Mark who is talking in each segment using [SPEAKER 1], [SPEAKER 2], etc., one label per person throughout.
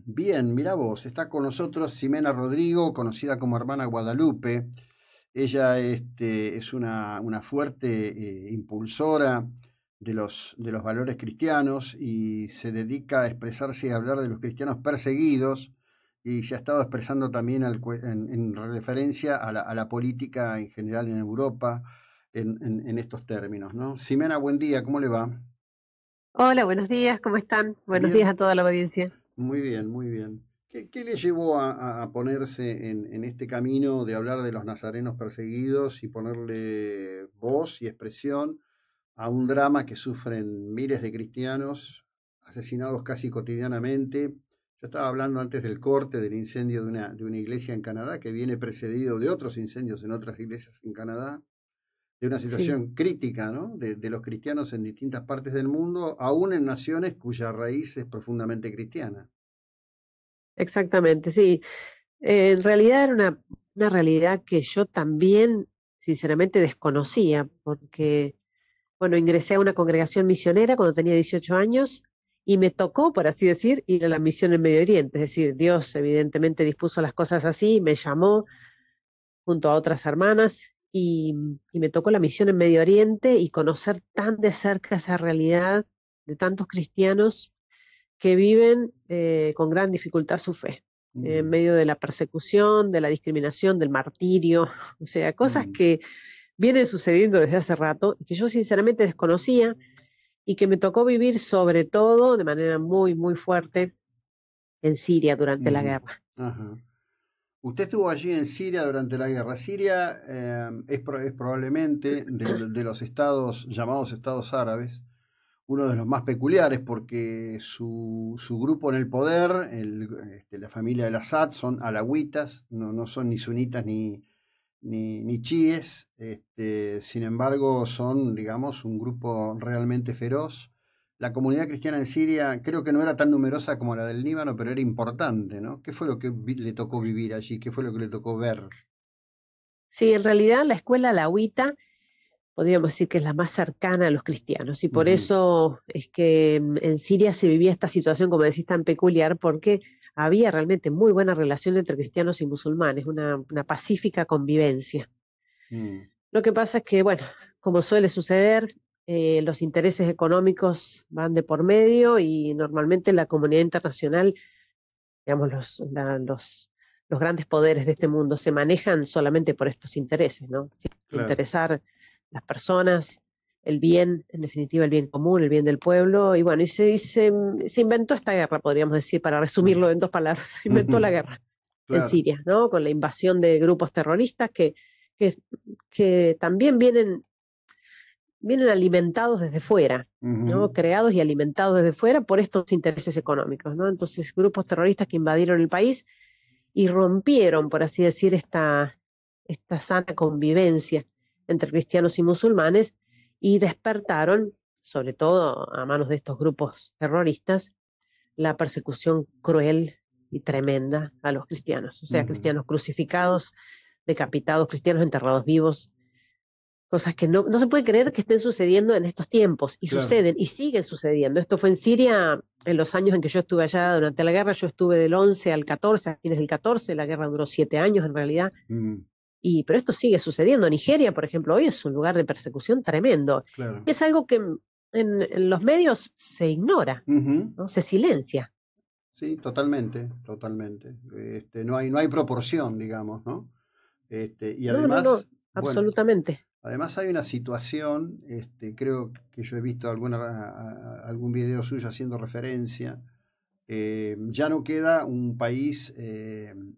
[SPEAKER 1] Bien, mirá vos, está con nosotros Ximena Rodrigo, conocida como Hermana Guadalupe. Ella es una fuerte impulsora de los valores cristianos y se dedica a expresarse y a hablar de los cristianos perseguidos y se ha estado expresando también en referencia a la política en general en Europa en estos términos, ¿no? Ximena, buen día, ¿cómo le va?
[SPEAKER 2] Hola, buenos días, ¿cómo están? Buenos días
[SPEAKER 1] Bien.
[SPEAKER 2] a toda la audiencia.
[SPEAKER 1] Muy bien, muy bien. ¿Qué le llevó a ponerse en este camino de hablar de los nazarenos perseguidos y ponerle voz y expresión a un drama que sufren miles de cristianos asesinados casi cotidianamente? Yo estaba hablando antes del corte del incendio de una iglesia en Canadá que viene precedido de otros incendios en otras iglesias en Canadá, de una
[SPEAKER 2] Sí,
[SPEAKER 1] situación crítica, ¿no? De los cristianos en distintas partes del mundo, aún en naciones cuya raíz es profundamente cristiana.
[SPEAKER 2] exactamente, sí. En realidad era una realidad que yo también, sinceramente, desconocía, porque, bueno, ingresé a una congregación misionera cuando tenía 18 años y me tocó, por así decir, ir a la misión en Medio Oriente. Es decir, Dios evidentemente dispuso las cosas así, me llamó junto a otras hermanas y me tocó la misión en Medio Oriente y conocer tan de cerca esa realidad de tantos cristianos que viven con gran dificultad su fe, en
[SPEAKER 1] Mm,
[SPEAKER 2] medio de la persecución, de la discriminación, del martirio, o sea, cosas
[SPEAKER 1] mm.
[SPEAKER 2] que vienen sucediendo desde hace rato y que yo sinceramente desconocía y que me tocó vivir sobre todo de manera muy, muy fuerte en Siria durante la
[SPEAKER 1] Ujú,
[SPEAKER 2] guerra.
[SPEAKER 1] ajá. Usted estuvo allí en Siria durante la guerra. Siria es probablemente de los estados llamados estados árabes, uno de los más peculiares porque su grupo en el poder, la familia del Assad, son alawitas, no son ni sunitas ni chiíes. Sin embargo, son, digamos, un grupo realmente feroz. La comunidad cristiana en Siria creo que no era tan numerosa como la del Líbano, pero era importante, ¿no? ¿Qué fue lo que le tocó vivir allí? ¿Qué fue lo que le tocó ver?
[SPEAKER 2] Sí, en realidad la escuela alawita podríamos decir que es la más cercana a los cristianos. Y por
[SPEAKER 1] Ujú,
[SPEAKER 2] eso es que en Siria se vivía esta situación, como decís, tan peculiar, porque había realmente muy buena relación entre cristianos y musulmanes, una pacífica convivencia.
[SPEAKER 1] mm,
[SPEAKER 2] Lo que pasa es que, bueno, como suele suceder, los intereses económicos van de por medio y normalmente la comunidad internacional, digamos, los grandes poderes de este mundo se manejan solamente por estos intereses, ¿no? Sin
[SPEAKER 1] claro.
[SPEAKER 2] interesar las personas, el bien, en definitiva, el bien común, el bien del pueblo. Y bueno, se inventó esta guerra, podríamos decir, para
[SPEAKER 1] Mm,
[SPEAKER 2] resumirlo en dos palabras, se inventó la
[SPEAKER 1] ujú,
[SPEAKER 2] guerra en
[SPEAKER 1] claro,
[SPEAKER 2] Siria, ¿no? Con la invasión de grupos terroristas que, que también vienen alimentados desde fuera,
[SPEAKER 1] ujú,
[SPEAKER 2] ¿no? Creados y alimentados desde fuera por estos intereses económicos, ¿no? Entonces, grupos terroristas que invadieron el país y rompieron, por así decir, esta sana convivencia entre cristianos y musulmanes y despertaron, sobre todo a manos de estos grupos terroristas, la persecución cruel y tremenda a los cristianos, o sea,
[SPEAKER 1] ujú,
[SPEAKER 2] cristianos crucificados, decapitados, cristianos enterrados vivos, cosas que no se puede creer que estén sucediendo en estos tiempos, y
[SPEAKER 1] claro.
[SPEAKER 2] suceden, y siguen sucediendo. Esto fue en Siria en los años en que yo estuve allá durante la guerra. Yo estuve del 11 al 14, a fines del 14, la guerra duró 7 años en realidad,
[SPEAKER 1] Mm,
[SPEAKER 2] pero esto sigue sucediendo. Nigeria, por ejemplo, hoy es un lugar de persecución tremendo.
[SPEAKER 1] claro.
[SPEAKER 2] Es algo que en los medios se ignora,
[SPEAKER 1] Ujú,
[SPEAKER 2] ¿no? Se silencia.
[SPEAKER 1] sí, totalmente, totalmente. No hay proporción, digamos, ¿no? Y
[SPEAKER 2] No,
[SPEAKER 1] además, bueno,
[SPEAKER 2] absolutamente.
[SPEAKER 1] además hay una situación, creo que yo he visto algún video suyo haciendo referencia. Ya no queda un país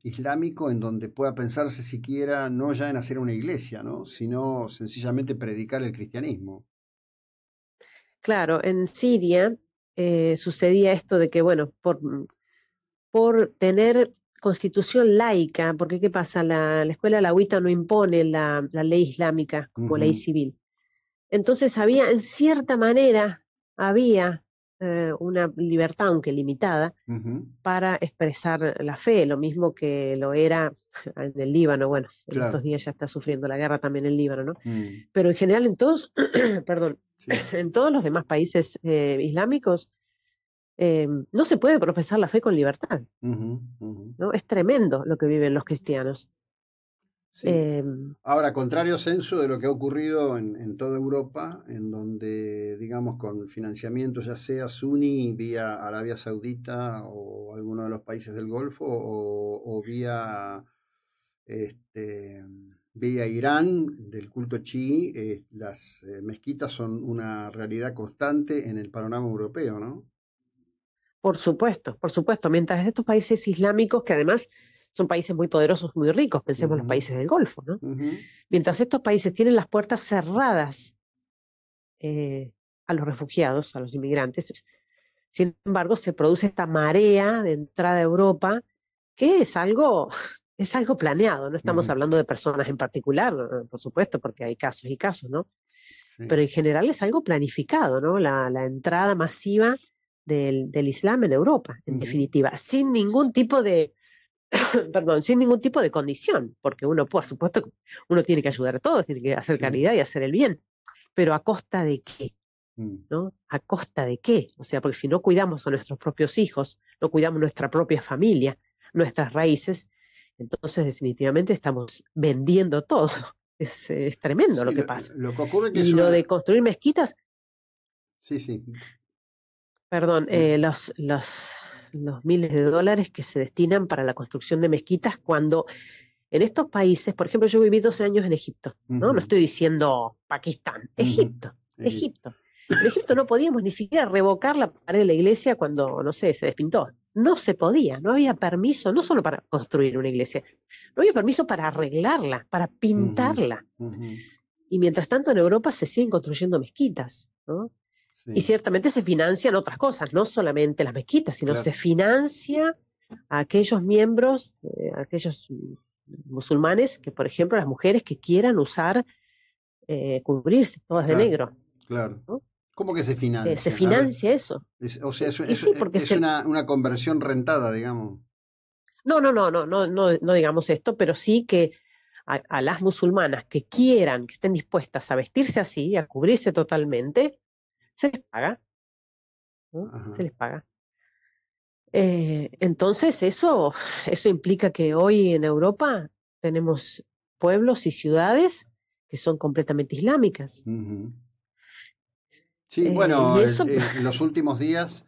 [SPEAKER 1] islámico en donde pueda pensarse siquiera no ya en hacer una iglesia, ¿no? Sino sencillamente predicar el cristianismo.
[SPEAKER 2] Claro, en Siria sucedía esto de que, bueno, por tener constitución laica, porque ¿qué pasa? La escuela alauita no impone la ley islámica como ley
[SPEAKER 1] Ujú,
[SPEAKER 2] civil. Entonces había, en cierta manera, había una libertad, aunque limitada,
[SPEAKER 1] ujú,
[SPEAKER 2] para expresar la fe, lo mismo que lo era en el Líbano. Bueno, en estos
[SPEAKER 1] claro.
[SPEAKER 2] días ya está sufriendo la guerra también el Líbano, ¿no?
[SPEAKER 1] Mm,
[SPEAKER 2] Pero en general en todos, perdón,
[SPEAKER 1] sí.
[SPEAKER 2] en todos los demás países islámicos no se puede profesar la fe con libertad,
[SPEAKER 1] Ujú, ujú.
[SPEAKER 2] ¿no? Es tremendo lo que viven los cristianos.
[SPEAKER 1] Sí.
[SPEAKER 2] Eh,
[SPEAKER 1] Ahora, contrario censo de lo que ha ocurrido en toda Europa, en donde, digamos, con financiamiento ya sea Suni vía Arabia Saudita o alguno de los países del Golfo o vía, este, vía Irán del culto chií, las mezquitas son una realidad constante en el panorama europeo, ¿no?
[SPEAKER 2] por supuesto, mientras estos países islámicos, que además son países muy poderosos, muy ricos, pensemos en los
[SPEAKER 1] Ujú,
[SPEAKER 2] países del Golfo, ¿no?
[SPEAKER 1] ujú,
[SPEAKER 2] Mientras estos países tienen las puertas cerradas a los refugiados, a los inmigrantes, sin embargo, se produce esta marea de entrada a Europa que es algo planeado. No estamos
[SPEAKER 1] ujú.
[SPEAKER 2] hablando de personas en particular, por supuesto, porque hay casos y casos, ¿no?
[SPEAKER 1] Sí,
[SPEAKER 2] Pero en general es algo planificado, ¿no? La entrada masiva del Islam en Europa, en
[SPEAKER 1] ujú,
[SPEAKER 2] definitiva, sin ningún tipo de, perdón, sin ningún tipo de condición, porque uno, por supuesto, uno tiene que ayudar a todos, tiene que hacer
[SPEAKER 1] sí.
[SPEAKER 2] caridad y hacer el bien, pero ¿a costa de qué?
[SPEAKER 1] Mm.
[SPEAKER 2] ¿No? ¿A costa de qué? O sea, porque si no cuidamos a nuestros propios hijos, no cuidamos nuestra propia familia, nuestras raíces, entonces definitivamente estamos vendiendo todo. Es tremendo lo
[SPEAKER 1] Sí,
[SPEAKER 2] que pasa.
[SPEAKER 1] lo que ocurre que es
[SPEAKER 2] Y lo de
[SPEAKER 1] una...
[SPEAKER 2] construir mezquitas,
[SPEAKER 1] Sí, sí.
[SPEAKER 2] perdón,
[SPEAKER 1] Eh,
[SPEAKER 2] los miles de dólares que se destinan para la construcción de mezquitas cuando en estos países, por ejemplo, yo viví 12 años en Egipto, ¿no? No
[SPEAKER 1] ujú,
[SPEAKER 2] estoy diciendo Pakistán,
[SPEAKER 1] ujú.
[SPEAKER 2] Egipto,
[SPEAKER 1] Egipto.
[SPEAKER 2] Egipto. En Egipto no podíamos ni siquiera revocar la pared de la iglesia cuando, no sé, se despintó. No se podía, no había permiso, no solo para construir una iglesia, no había permiso para arreglarla, para
[SPEAKER 1] Ujú,
[SPEAKER 2] pintarla.
[SPEAKER 1] ujú.
[SPEAKER 2] Y mientras tanto en Europa se siguen construyendo mezquitas, ¿no? Y
[SPEAKER 1] Sí,
[SPEAKER 2] ciertamente se financian otras cosas, no solamente las mezquitas, sino se
[SPEAKER 1] claro.
[SPEAKER 2] financia a aquellos miembros, a aquellos musulmanes, que por ejemplo las mujeres que quieran usar, cubrirse todas de
[SPEAKER 1] Claro,
[SPEAKER 2] negro,
[SPEAKER 1] claro.
[SPEAKER 2] ¿no?
[SPEAKER 1] ¿Cómo que se
[SPEAKER 2] Se
[SPEAKER 1] financian? A ver,
[SPEAKER 2] financia eso.
[SPEAKER 1] o sea,
[SPEAKER 2] Y sí, porque
[SPEAKER 1] es una conversión rentada, digamos.
[SPEAKER 2] no digamos esto, pero sí que a las musulmanas que quieran, que estén dispuestas a vestirse así, a cubrirse totalmente, se les paga, ¿no? Se
[SPEAKER 1] Ajá.
[SPEAKER 2] les paga. Entonces, eso implica que hoy en Europa tenemos pueblos y ciudades que son completamente islámicas.
[SPEAKER 1] Ujú. Sí, bueno,
[SPEAKER 2] Y eso,
[SPEAKER 1] en los últimos días,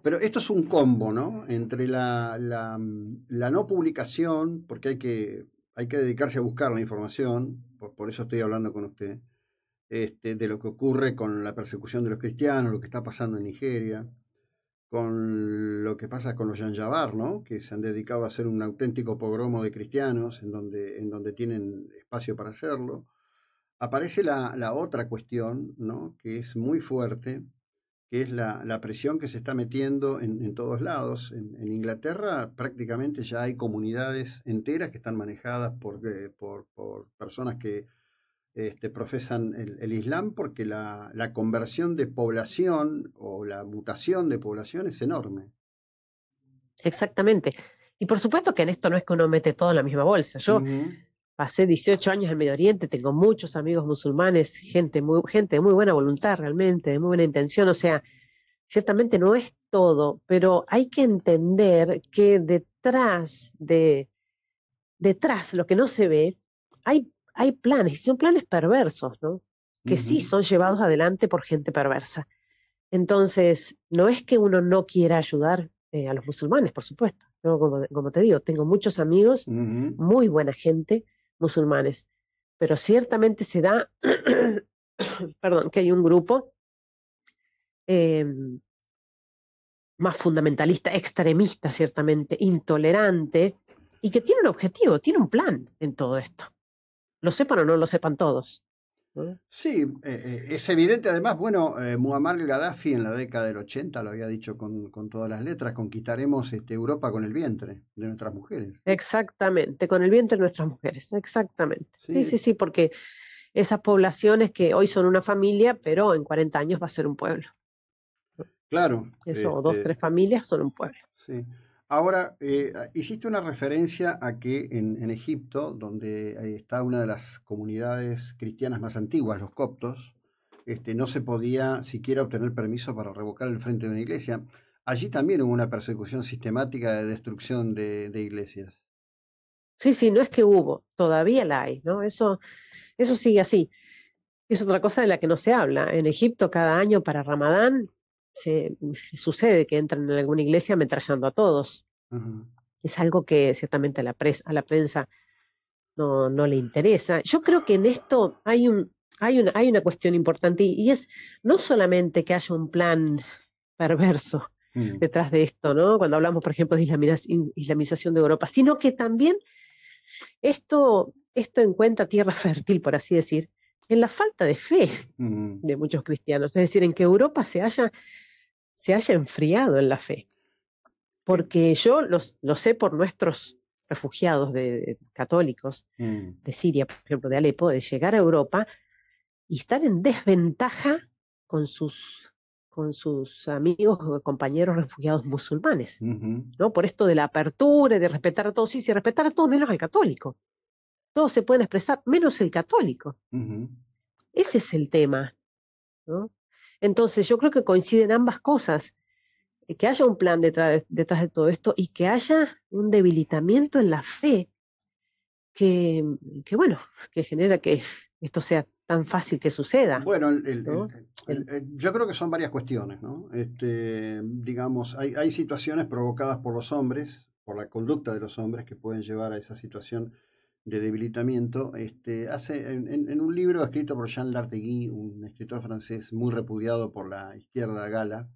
[SPEAKER 1] pero esto es un combo, ¿no? Entre la no publicación, porque hay que dedicarse a buscar la información, por eso estoy hablando con usted, de lo que ocurre con la persecución de los cristianos, lo que está pasando en Nigeria, con lo que pasa con los Yanjabar, ¿no? Que se han dedicado a hacer un auténtico pogromo de cristianos en donde tienen espacio para hacerlo. Aparece la otra cuestión, ¿no? Que es muy fuerte, que es la presión que se está metiendo en todos lados. En Inglaterra prácticamente ya hay comunidades enteras que están manejadas por personas que profesan el Islam porque la conversión de población o la mutación de población es enorme.
[SPEAKER 2] exactamente. Y por supuesto que en esto no es que uno mete todo en la misma bolsa. Yo
[SPEAKER 1] Ujú,
[SPEAKER 2] pasé 18 años en Medio Oriente, tengo muchos amigos musulmanes, gente de muy buena voluntad realmente, de muy buena intención. O sea, ciertamente no es todo, pero hay que entender que detrás, lo que no se ve, hay planes, y son planes perversos, ¿no? Que sí
[SPEAKER 1] ujú,
[SPEAKER 2] son llevados adelante por gente perversa. Entonces, no es que uno no quiera ayudar a los musulmanes, por supuesto. ¿No? Como te digo, tengo muchos amigos,
[SPEAKER 1] ujú.
[SPEAKER 2] muy buena gente, musulmanes, pero ciertamente se da, perdón, que hay un grupo eh, más fundamentalista, extremista, ciertamente, intolerante, y que tiene un objetivo, tiene un plan en todo esto. Lo sepan o no lo sepan todos, ¿no?
[SPEAKER 1] Sí, es evidente además, bueno, Muammar el-Gaddafi en la década del 80 lo había dicho con todas las letras, conquistaremos Europa con el vientre de nuestras mujeres.
[SPEAKER 2] Exactamente, con el vientre de nuestras mujeres, exactamente. Sí, sí,
[SPEAKER 1] Sí,
[SPEAKER 2] sí, porque esas poblaciones que hoy son una familia, pero en 40 años va a ser un pueblo.
[SPEAKER 1] claro,
[SPEAKER 2] Eso, o dos, tres familias son un pueblo.
[SPEAKER 1] sí. Ahora, hiciste una referencia a que en Egipto, donde está una de las comunidades cristianas más antiguas, los coptos, no se podía siquiera obtener permiso para revocar el frente de una iglesia. allí también hubo una persecución sistemática de destrucción de iglesias.
[SPEAKER 2] Sí, sí, no es que hubo, todavía la hay, ¿no? Eso sigue así. Es otra cosa de la que no se habla. En Egipto cada año para Ramadán sucede que entran en alguna iglesia ametrallando a todos.
[SPEAKER 1] Ujú.
[SPEAKER 2] Es algo que ciertamente a la prensa no le interesa. Yo creo que en esto hay una cuestión importante y es no solamente que haya un plan perverso
[SPEAKER 1] Mm.
[SPEAKER 2] detrás de esto, ¿no? Cuando hablamos, por ejemplo, de islamización de Europa, sino que también esto encuentra tierra fértil, por así decir, en la falta de fe
[SPEAKER 1] Mm.
[SPEAKER 2] de muchos cristianos, es decir, en que Europa se haya enfriado en la fe.
[SPEAKER 1] ¿Qué?
[SPEAKER 2] Porque yo lo sé por nuestros refugiados católicos
[SPEAKER 1] Mm.
[SPEAKER 2] de Siria, por ejemplo, de Alepo, de llegar a Europa y estar en desventaja con con sus amigos o compañeros refugiados musulmanes,
[SPEAKER 1] Ujú.
[SPEAKER 2] ¿no? Por esto de la apertura y de respetar a todos, sí, sí, respetar a todos menos al católico. Todos se pueden expresar, menos el católico.
[SPEAKER 1] Ujú.
[SPEAKER 2] Ese es el tema, ¿no? Entonces yo creo que coinciden ambas cosas, que haya un plan detrás de todo esto y que haya un debilitamiento en la fe que, bueno, que genera que esto sea tan fácil que suceda,
[SPEAKER 1] Bueno,
[SPEAKER 2] ¿no?
[SPEAKER 1] yo creo que son varias cuestiones, ¿no? Digamos, hay situaciones provocadas por los hombres, por la conducta de los hombres que pueden llevar a esa situación de debilitamiento. En un libro escrito por Jean Lartegui, un escritor francés muy repudiado por la izquierda gala,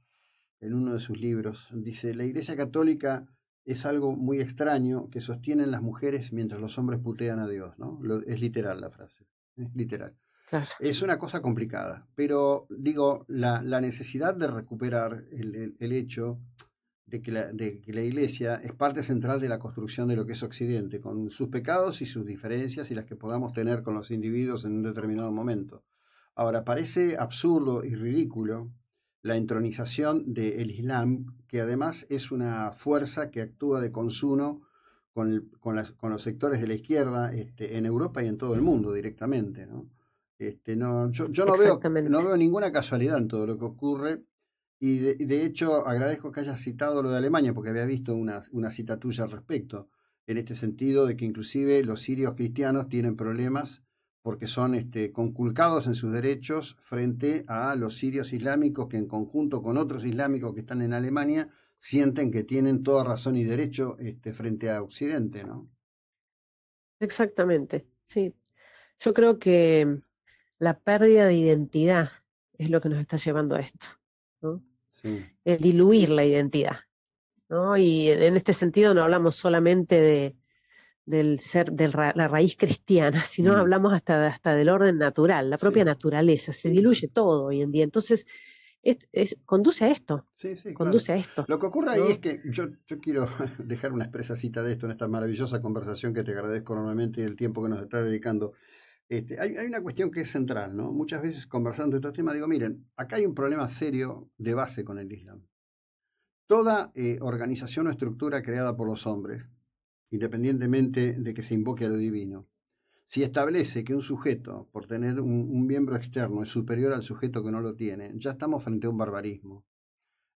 [SPEAKER 1] en uno de sus libros, dice, la Iglesia Católica es algo muy extraño que sostienen las mujeres mientras los hombres putean a Dios, ¿no? Es literal la frase, es literal.
[SPEAKER 2] Claro.
[SPEAKER 1] Es una cosa complicada, pero digo, la necesidad de recuperar el hecho de que la Iglesia es parte central de la construcción de lo que es Occidente, con sus pecados y sus diferencias y las que podamos tener con los individuos en un determinado momento. Ahora, parece absurdo y ridículo la entronización del Islam, que además es una fuerza que actúa de consuno con los sectores de la izquierda en Europa y en todo el mundo directamente, ¿no? No, yo no
[SPEAKER 2] Exactamente.
[SPEAKER 1] veo ninguna casualidad en todo lo que ocurre y de hecho agradezco que hayas citado lo de Alemania porque había visto una cita tuya al respecto, en este sentido de que inclusive los sirios cristianos tienen problemas porque son conculcados en sus derechos frente a los sirios islámicos que en conjunto con otros islámicos que están en Alemania sienten que tienen toda razón y derecho frente a Occidente, ¿no?
[SPEAKER 2] Exactamente. Sí. Yo creo que la pérdida de identidad es lo que nos está llevando a esto, ¿no?
[SPEAKER 1] Sí.
[SPEAKER 2] El diluir la identidad, ¿no? Y en este sentido no hablamos solamente del ser, la raíz cristiana, sino
[SPEAKER 1] Mm.
[SPEAKER 2] hablamos hasta del orden natural, la propia
[SPEAKER 1] Sí,
[SPEAKER 2] naturaleza, se diluye todo hoy en día. Entonces, conduce a esto,
[SPEAKER 1] sí, sí, claro.
[SPEAKER 2] conduce a esto,
[SPEAKER 1] Lo que ocurre ahí es
[SPEAKER 2] ¿no?
[SPEAKER 1] que yo quiero dejar una expresa cita de esto en esta maravillosa conversación que te agradezco enormemente y el tiempo que nos está dedicando. Hay una cuestión que es central, ¿no? Muchas veces conversando de estos temas digo, miren, acá hay un problema serio de base con el Islam. Toda organización o estructura creada por los hombres, independientemente de que se invoque a lo divino, si establece que un sujeto, por tener un miembro externo, es superior al sujeto que no lo tiene, ya estamos frente a un barbarismo.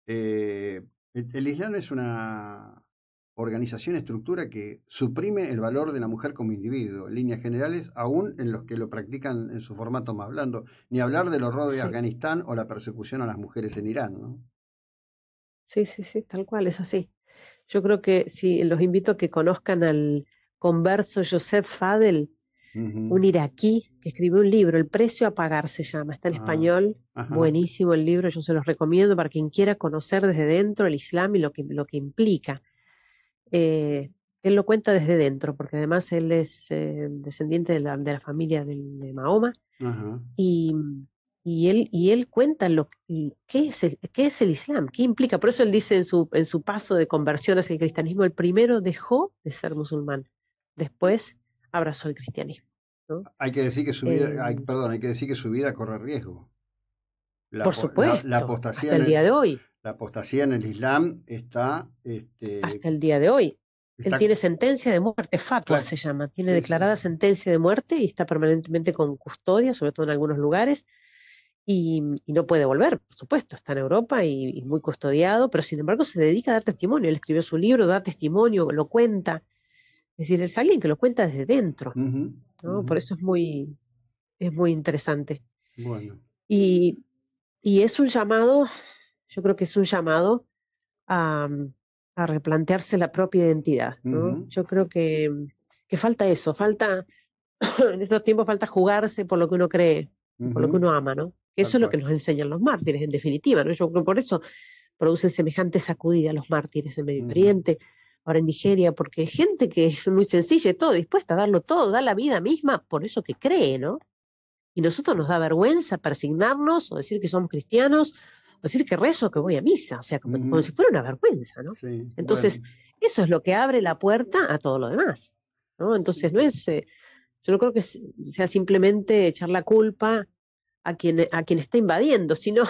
[SPEAKER 1] El Islam es una organización, estructura que suprime el valor de la mujer como individuo, en líneas generales, aún en los que lo practican en su formato más blando, ni hablar del horror de
[SPEAKER 2] Sí,
[SPEAKER 1] Afganistán o la persecución a las mujeres en Irán, ¿no?
[SPEAKER 2] sí, sí, sí, tal cual, es así. Yo creo que sí, los invito a que conozcan al converso Joseph Fadel,
[SPEAKER 1] Ujú.
[SPEAKER 2] un iraquí que escribió un libro, El precio a pagar se llama, está en
[SPEAKER 1] Ah,
[SPEAKER 2] español,
[SPEAKER 1] ajá,
[SPEAKER 2] buenísimo el libro, yo se los recomiendo para quien quiera conocer desde dentro el Islam y lo que implica. Eh, Él lo cuenta desde dentro, porque además él es descendiente de la familia de Mahoma,
[SPEAKER 1] ajá.
[SPEAKER 2] y, y él cuenta qué es el Islam, qué implica. Por eso él dice en su paso de conversión hacia el cristianismo, el primero dejó de ser musulmán, después abrazó el cristianismo, ¿no?
[SPEAKER 1] Hay que decir que su vida,
[SPEAKER 2] Eh,
[SPEAKER 1] perdón, hay que decir que su vida corre riesgo.
[SPEAKER 2] por
[SPEAKER 1] La
[SPEAKER 2] supuesto,
[SPEAKER 1] apostasía en el, la apostasía en el Islam
[SPEAKER 2] hasta el día de hoy. Él
[SPEAKER 1] está,
[SPEAKER 2] tiene sentencia de muerte, fatwa
[SPEAKER 1] claro,
[SPEAKER 2] se llama, tiene
[SPEAKER 1] sí, sí.
[SPEAKER 2] declarada sentencia de muerte y está permanentemente con custodia, sobre todo en algunos lugares. y no puede volver, por supuesto, está en Europa y muy custodiado, pero sin embargo se dedica a dar testimonio. Él escribió su libro, da testimonio, lo cuenta. Es decir, es alguien que lo cuenta desde dentro,
[SPEAKER 1] Ujú,
[SPEAKER 2] ¿no?
[SPEAKER 1] ujú.
[SPEAKER 2] Por eso es muy interesante.
[SPEAKER 1] Bueno.
[SPEAKER 2] Y, y es un llamado, yo creo que es un llamado a, a replantearse la propia identidad, ¿no?
[SPEAKER 1] Ujú,
[SPEAKER 2] Yo creo que falta eso, falta, en estos tiempos falta jugarse por lo que uno cree, por lo que
[SPEAKER 1] ujú.
[SPEAKER 2] uno ama, ¿no? Que
[SPEAKER 1] Tal
[SPEAKER 2] eso es lo que
[SPEAKER 1] cual.
[SPEAKER 2] nos enseñan los mártires, en definitiva, ¿no? Yo creo que por eso producen semejante sacudida los mártires en Medio
[SPEAKER 1] Ujú,
[SPEAKER 2] Oriente, ahora en Nigeria, porque hay gente que es muy sencilla y todo, dispuesta a darlo todo, da la vida misma por eso que cree, ¿no? Y nosotros nos da vergüenza persignarnos o decir que somos cristianos, o decir que rezo, que voy a misa, o sea, como
[SPEAKER 1] ujú.
[SPEAKER 2] si fuera una vergüenza, ¿no?
[SPEAKER 1] Sí,
[SPEAKER 2] Entonces,
[SPEAKER 1] bueno.
[SPEAKER 2] eso es lo que abre la puerta a todo lo demás, ¿no? Entonces, no es, yo no creo que sea simplemente echar la culpa a quien está invadiendo, sino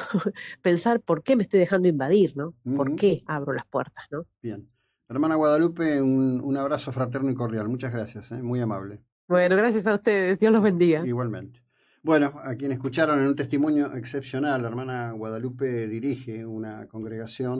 [SPEAKER 2] pensar por qué me estoy dejando invadir, ¿no? ¿Por
[SPEAKER 1] Ujú.
[SPEAKER 2] qué abro las puertas, ¿no?
[SPEAKER 1] Bien. Hermana Guadalupe, un abrazo fraterno y cordial. Muchas gracias, muy amable.
[SPEAKER 2] Bueno, gracias a ustedes, Dios los bendiga.
[SPEAKER 1] Igualmente. Bueno, a quien escucharon en un testimonio excepcional, la hermana Guadalupe dirige una congregación